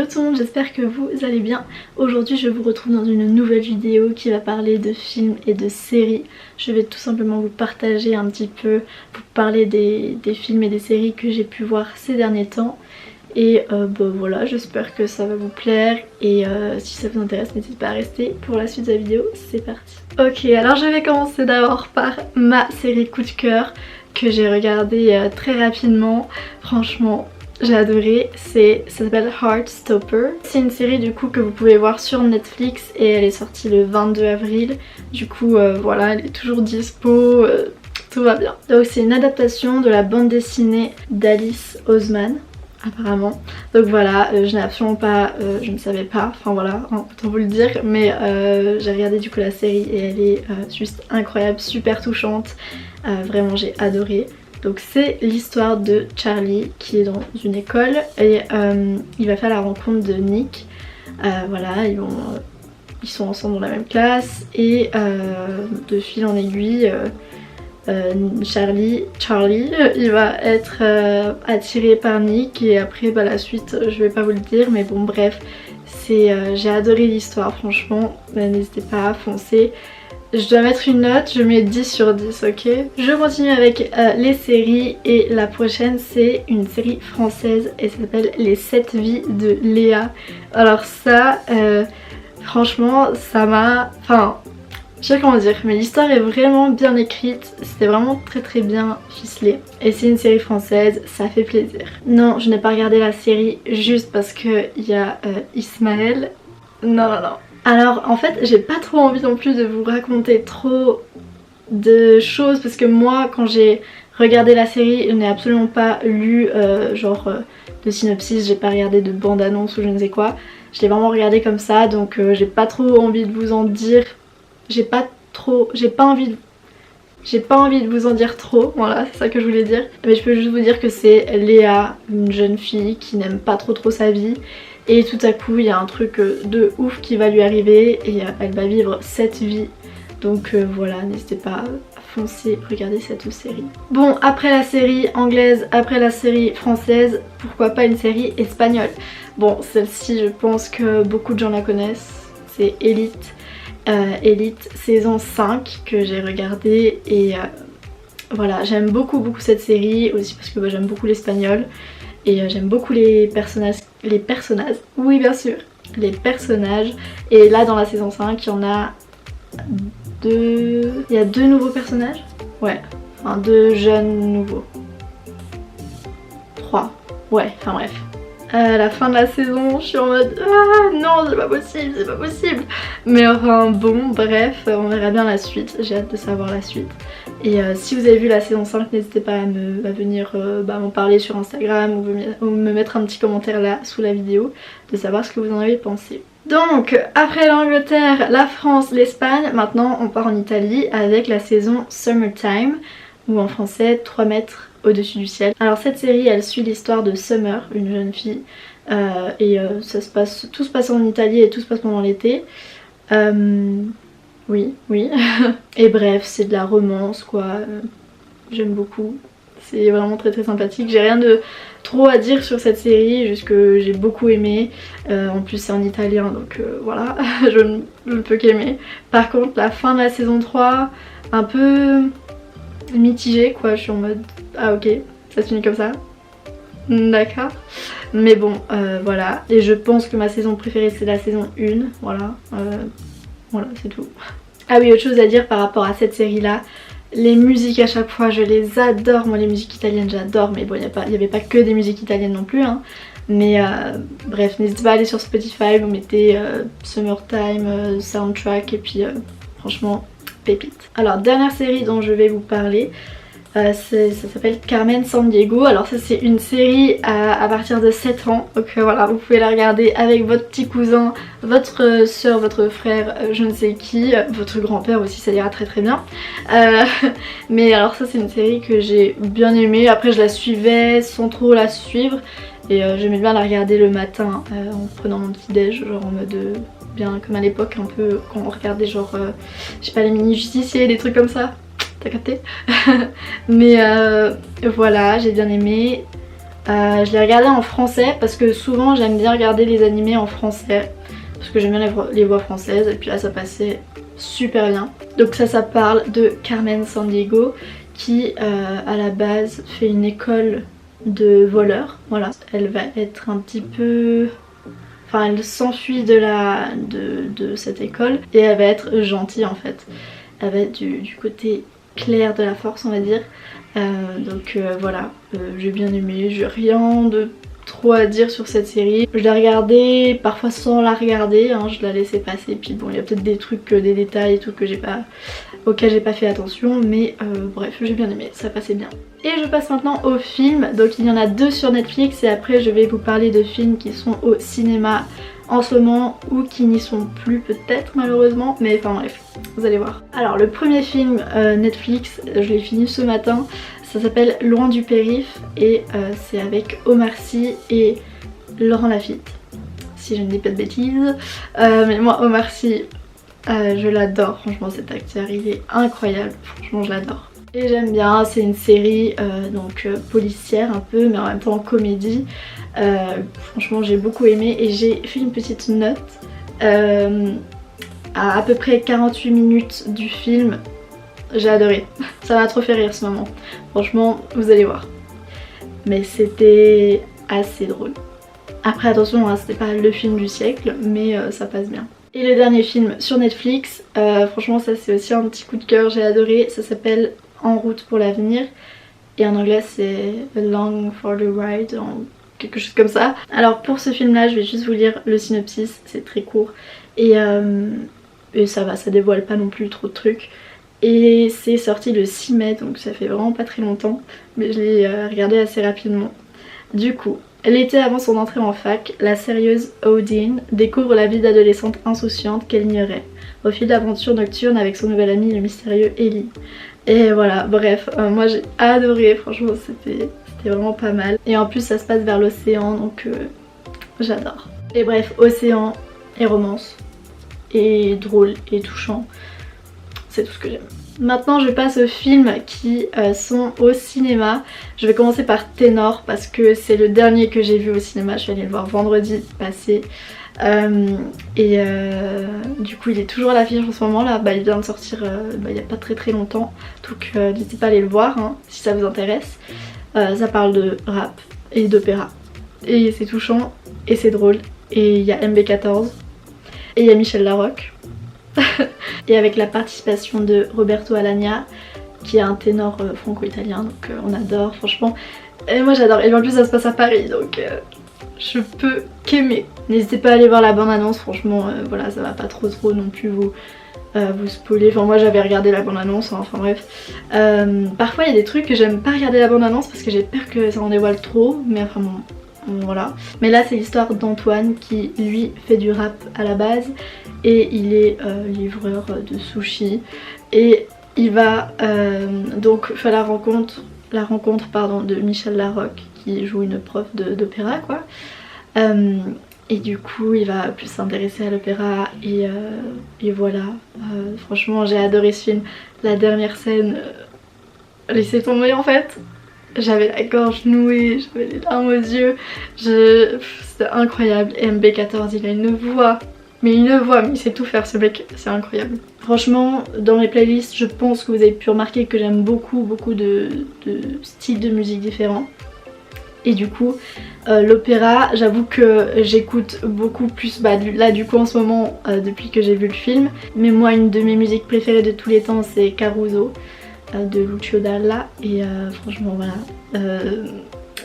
tout le monde, j'espère que vous allez bien. Aujourd'hui je vous retrouve dans une nouvelle vidéo qui va parler de films et de séries. Je vais tout simplement vous partager un petit peu, vous parler des films et des séries que j'ai pu voir ces derniers temps. Et voilà, j'espère que ça va vous plaire et si ça vous intéresse n'hésitez pas à rester pour la suite de la vidéo, c'est parti. Ok, alors je vais commencer d'abord par ma série coup de cœur que j'ai regardée très rapidement. Franchement j'ai adoré, ça s'appelle Heartstopper. C'est une série du coup que vous pouvez voir sur Netflix et elle est sortie le 22 avril. Du coup voilà, elle est toujours dispo, tout va bien. Donc c'est une adaptation de la bande dessinée d'Alice Oseman apparemment. Donc voilà, je n'ai absolument pas, je ne savais pas, enfin voilà, autant vous le dire, mais j'ai regardé du coup la série et elle est juste incroyable, super touchante, vraiment j'ai adoré. Donc c'est l'histoire de Charlie qui est dans une école et il va faire la rencontre de Nick. Voilà, ils sont ensemble dans la même classe et de fil en aiguille, Charlie, il va être attiré par Nick et après la suite je vais pas vous le dire, mais bon bref, j'ai adoré l'histoire franchement, n'hésitez pas à foncer. Je dois mettre une note, je mets 10 sur 10, ok. Je continue avec les séries et la prochaine c'est une série française et ça s'appelle Les 7 vies de Léa. Alors ça, franchement ça m'a... Enfin, je sais pas comment dire, mais l'histoire est vraiment bien écrite, c'était vraiment très bien ficelé. Et c'est une série française, ça fait plaisir. Non, je n'ai pas regardé la série juste parce qu'il y a Ismaël. Non. Alors en fait j'ai pas trop envie non plus de vous raconter trop de choses parce que moi quand j'ai regardé la série je n'ai absolument pas lu de synopsis, j'ai pas regardé de bande-annonce ou je ne sais quoi. Je l'ai vraiment regardé comme ça donc j'ai pas trop envie de vous en dire. J'ai pas envie de vous en dire trop, voilà c'est ça que je voulais dire. Mais je peux juste vous dire que c'est Léa, une jeune fille qui n'aime pas trop sa vie. Et tout à coup il y a un truc de ouf qui va lui arriver et elle va vivre cette vie. Donc voilà, n'hésitez pas à foncer regarder cette série. Bon, après la série anglaise, après la série française, pourquoi pas une série espagnole. Bon, celle-ci je pense que beaucoup de gens la connaissent, c'est Elite. Elite saison 5 que j'ai regardé et voilà, j'aime beaucoup cette série aussi parce que j'aime beaucoup l'espagnol. Et j'aime beaucoup les personnages, oui bien sûr, les personnages. Et là dans la saison 5 il y en a deux, il y a deux nouveaux personnages. Ouais, enfin deux jeunes nouveaux. 3, ouais, enfin bref. À la fin de la saison je suis en mode ah non c'est pas possible. Mais enfin bon bref, on verra bien la suite, j'ai hâte de savoir la suite. Et si vous avez vu la saison 5 n'hésitez pas à venir m'en parler sur Instagram ou me mettre un petit commentaire là sous la vidéo de savoir ce que vous en avez pensé. Donc après l'Angleterre, la France, l'Espagne, maintenant on part en Italie avec la saison Summertime ou en français 3 mètres au-dessus du ciel. Alors cette série elle suit l'histoire de Summer, une jeune fille tout se passe en Italie et tout se passe pendant l'été. Oui. Et bref, c'est de la romance quoi, j'aime beaucoup. C'est vraiment très sympathique. J'ai rien de trop à dire sur cette série, juste que j'ai beaucoup aimé. En plus c'est en italien donc voilà, je ne peux qu'aimer. Par contre la fin de la saison 3, un peu mitigée quoi, je suis en mode ah ok, ça se finit comme ça. D'accord. Mais bon voilà. Et je pense que ma saison préférée c'est la saison 1, voilà. Voilà c'est tout. Ah oui, autre chose à dire par rapport à cette série là, les musiques à chaque fois je les adore, moi les musiques italiennes j'adore, mais bon il n'y avait pas que des musiques italiennes non plus hein. Mais bref, n'hésitez pas à aller sur Spotify, vous mettez Summertime soundtrack et puis franchement pépite. Alors dernière série dont je vais vous parler, ça s'appelle Carmen Sandiego. Alors ça c'est une série à partir de 7 ans, donc voilà, vous pouvez la regarder avec votre petit cousin, votre soeur, votre frère, je ne sais qui, votre grand-père aussi, ça ira très bien. Mais alors ça c'est une série que j'ai bien aimée, après je la suivais sans trop la suivre et j'aimais bien la regarder le matin en prenant mon petit déj, genre en mode bien comme à l'époque un peu quand on regardait genre je sais pas les mini-justiciers, des trucs comme ça. T'as capté? Mais voilà, j'ai bien aimé. Je l'ai regardé en français parce que souvent j'aime bien regarder les animés en français parce que j'aime bien les voix françaises et puis là ça passait super bien. Donc ça parle de Carmen Sandiego qui à la base fait une école de voleurs. Voilà, elle va être un petit peu... Enfin elle s'enfuit de cette école et elle va être gentille en fait. Elle va être du côté clair de la force on va dire. Voilà, j'ai bien aimé, j'ai rien de trop à dire sur cette série. Je l'ai regardée parfois sans la regarder, hein, je la laissais passer, puis bon il y a peut-être des trucs, des détails et tout que auxquels j'ai pas fait attention, mais bref j'ai bien aimé, ça passait bien. Et je passe maintenant aux films, donc il y en a 2 sur Netflix et après je vais vous parler de films qui sont au cinéma en ce moment ou qui n'y sont plus peut-être malheureusement, mais enfin bref, vous allez voir. Alors le premier film Netflix, je l'ai fini ce matin, ça s'appelle Loin du périph' et c'est avec Omar Sy et Laurent Lafitte, si je ne dis pas de bêtises. Mais moi Omar Sy, je l'adore, franchement cet acteur il est incroyable, franchement je l'adore. Et j'aime bien, c'est une série policière un peu mais en même temps comédie. Franchement j'ai beaucoup aimé et j'ai fait une petite note à peu près 48 minutes du film. J'ai adoré, ça m'a trop fait rire ce moment, franchement vous allez voir. Mais c'était assez drôle. Après attention, hein, c'était pas le film du siècle mais ça passe bien. Et le dernier film sur Netflix, franchement ça c'est aussi un petit coup de cœur, j'ai adoré, ça s'appelle En route pour l'avenir et en anglais c'est Along for the Ride, quelque chose comme ça. Alors pour ce film là je vais juste vous lire le synopsis, c'est très court et ça va, ça dévoile pas non plus trop de trucs. Et c'est sorti le 6 mai donc ça fait vraiment pas très longtemps mais je l'ai regardé assez rapidement. Du coup, l'été avant son entrée en fac, la sérieuse Odine découvre la vie d'adolescente insouciante qu'elle ignorait au fil d'aventures nocturnes avec son nouvel ami le mystérieux Ellie. Et voilà, bref, moi j'ai adoré, franchement c'était vraiment pas mal. Et en plus ça se passe vers l'océan donc j'adore. Et bref, océan et romance et drôle et touchant. C'est tout ce que j'aime. Maintenant je passe aux films qui sont au cinéma. Je vais commencer par Ténor parce que c'est le dernier que j'ai vu au cinéma. Je suis allée le voir vendredi passé. Du coup il est toujours à l'affiche en ce moment là. Il vient de sortir il n'y a pas très longtemps. Donc n'hésitez pas à aller le voir hein, si ça vous intéresse. Ça parle de rap et d'opéra. Et c'est touchant et c'est drôle. Et il y a MB14 et il y a Michel Larocque. Et avec la participation de Roberto Alagna qui est un ténor franco-italien donc on adore franchement. Et moi j'adore et en plus ça se passe à Paris donc je peux qu'aimer. N'hésitez pas à aller voir la bande annonce franchement voilà ça va pas trop non plus vous spoiler. Enfin moi j'avais regardé la bande annonce hein, enfin bref. Parfois il y a des trucs que j'aime pas regarder la bande annonce parce que j'ai peur que ça en dévoile trop mais enfin bon. Voilà. Mais là c'est l'histoire d'Antoine qui lui fait du rap à la base et il est livreur de sushi et il va donc faire la rencontre de Michel Larocque qui joue une prof d'opéra quoi. Et du coup il va plus s'intéresser à l'opéra et voilà. Franchement j'ai adoré ce film. La dernière scène, laissez tomber en fait. J'avais la gorge nouée, j'avais les larmes aux yeux, c'était incroyable. Et MB14 il a une voix, mais il sait tout faire ce mec, c'est incroyable. Franchement dans mes playlists je pense que vous avez pu remarquer que j'aime beaucoup de styles de musique différents. Et du coup l'opéra j'avoue que j'écoute beaucoup plus là du coup en ce moment depuis que j'ai vu le film. Mais moi une de mes musiques préférées de tous les temps c'est Caruso de Lucio Dalla et franchement voilà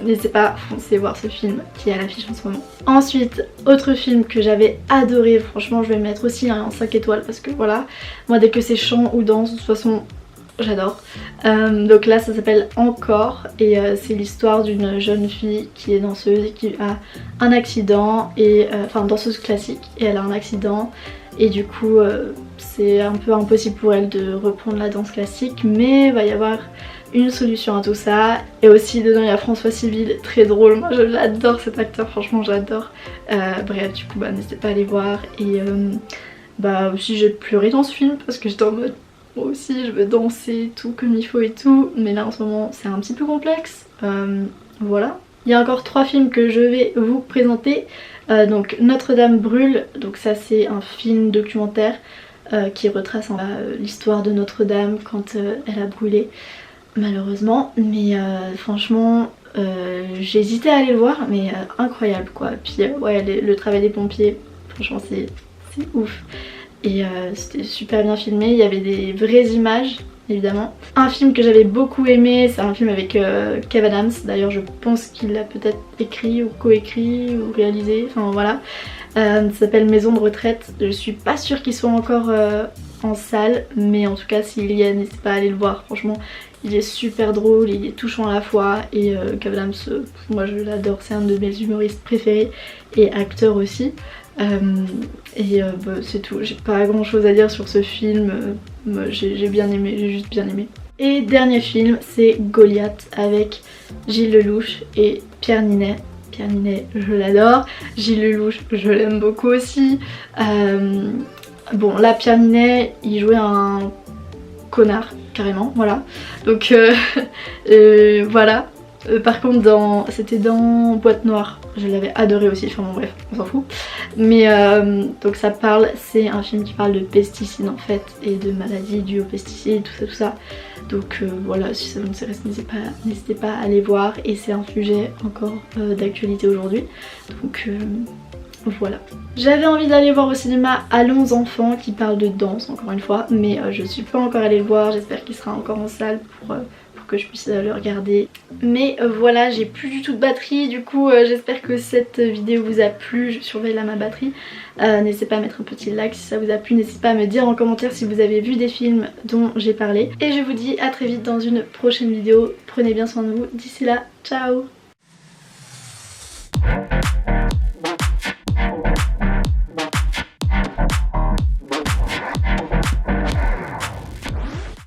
n'hésitez pas, foncez voir ce film qui est à l'affiche en ce moment. Ensuite autre film que j'avais adoré, franchement je vais le mettre aussi en 5 étoiles parce que voilà moi dès que c'est chant ou danse de toute façon j'adore. Donc là ça s'appelle Encore et c'est l'histoire d'une jeune fille qui est danseuse et qui a un accident et enfin danseuse classique et elle a un accident et du coup c'est un peu impossible pour elle de reprendre la danse classique mais il va y avoir une solution à tout ça. Et aussi dedans il y a François Civil, très drôle, moi je l'adore cet acteur, franchement j'adore. Bref du coup n'hésitez pas à aller voir et aussi j'ai pleuré dans ce film parce que j'étais en mode moi aussi je veux danser tout comme il faut et tout mais là en ce moment c'est un petit peu complexe voilà. Il y a encore 3 films que je vais vous présenter. Donc Notre-Dame brûle, donc ça c'est un film documentaire qui retrace l'histoire de Notre-Dame quand elle a brûlé malheureusement. Mais franchement j'hésitais à aller le voir, mais incroyable quoi. Puis ouais, le travail des pompiers, franchement c'est ouf. Et c'était super bien filmé, il y avait des vraies images évidemment. Un film que j'avais beaucoup aimé, c'est un film avec Kev Adams, d'ailleurs je pense qu'il l'a peut-être écrit ou coécrit ou réalisé, enfin voilà. Ça s'appelle Maison de retraite, je suis pas sûre qu'il soit encore en salle, mais en tout cas s'il y est, n'hésitez pas à aller le voir, franchement il est super drôle, il est touchant à la fois et Kev Adams, moi je l'adore, c'est un de mes humoristes préférés et acteur aussi. C'est tout, j'ai pas grand chose à dire sur ce film, j'ai bien aimé, j'ai juste bien aimé. Et dernier film, c'est Goliath avec Gilles Lellouche et Pierre Ninet. Pierre Ninet, je l'adore, Gilles Lellouche, je l'aime beaucoup aussi. Bon là Pierre Ninet, il jouait un connard carrément, voilà. Donc voilà. Par contre c'était dans Boîte Noire, je l'avais adoré aussi, enfin bon bref, on s'en fout. Mais donc ça parle, c'est un film qui parle de pesticides en fait et de maladies dues aux pesticides, tout ça. Donc voilà, si ça vous intéresse, n'hésitez pas à aller voir et c'est un sujet encore d'actualité aujourd'hui. Donc voilà. J'avais envie d'aller voir au cinéma Allons enfants qui parle de danse encore une fois, mais je suis pas encore allée le voir, j'espère qu'il sera encore en salle pour que je puisse le regarder. Mais voilà, j'ai plus du tout de batterie, du coup j'espère que cette vidéo vous a plu, je surveille là ma batterie. N'hésitez pas à mettre un petit like si ça vous a plu, n'hésitez pas à me dire en commentaire si vous avez vu des films dont j'ai parlé. Et je vous dis à très vite dans une prochaine vidéo, prenez bien soin de vous, d'ici là, ciao.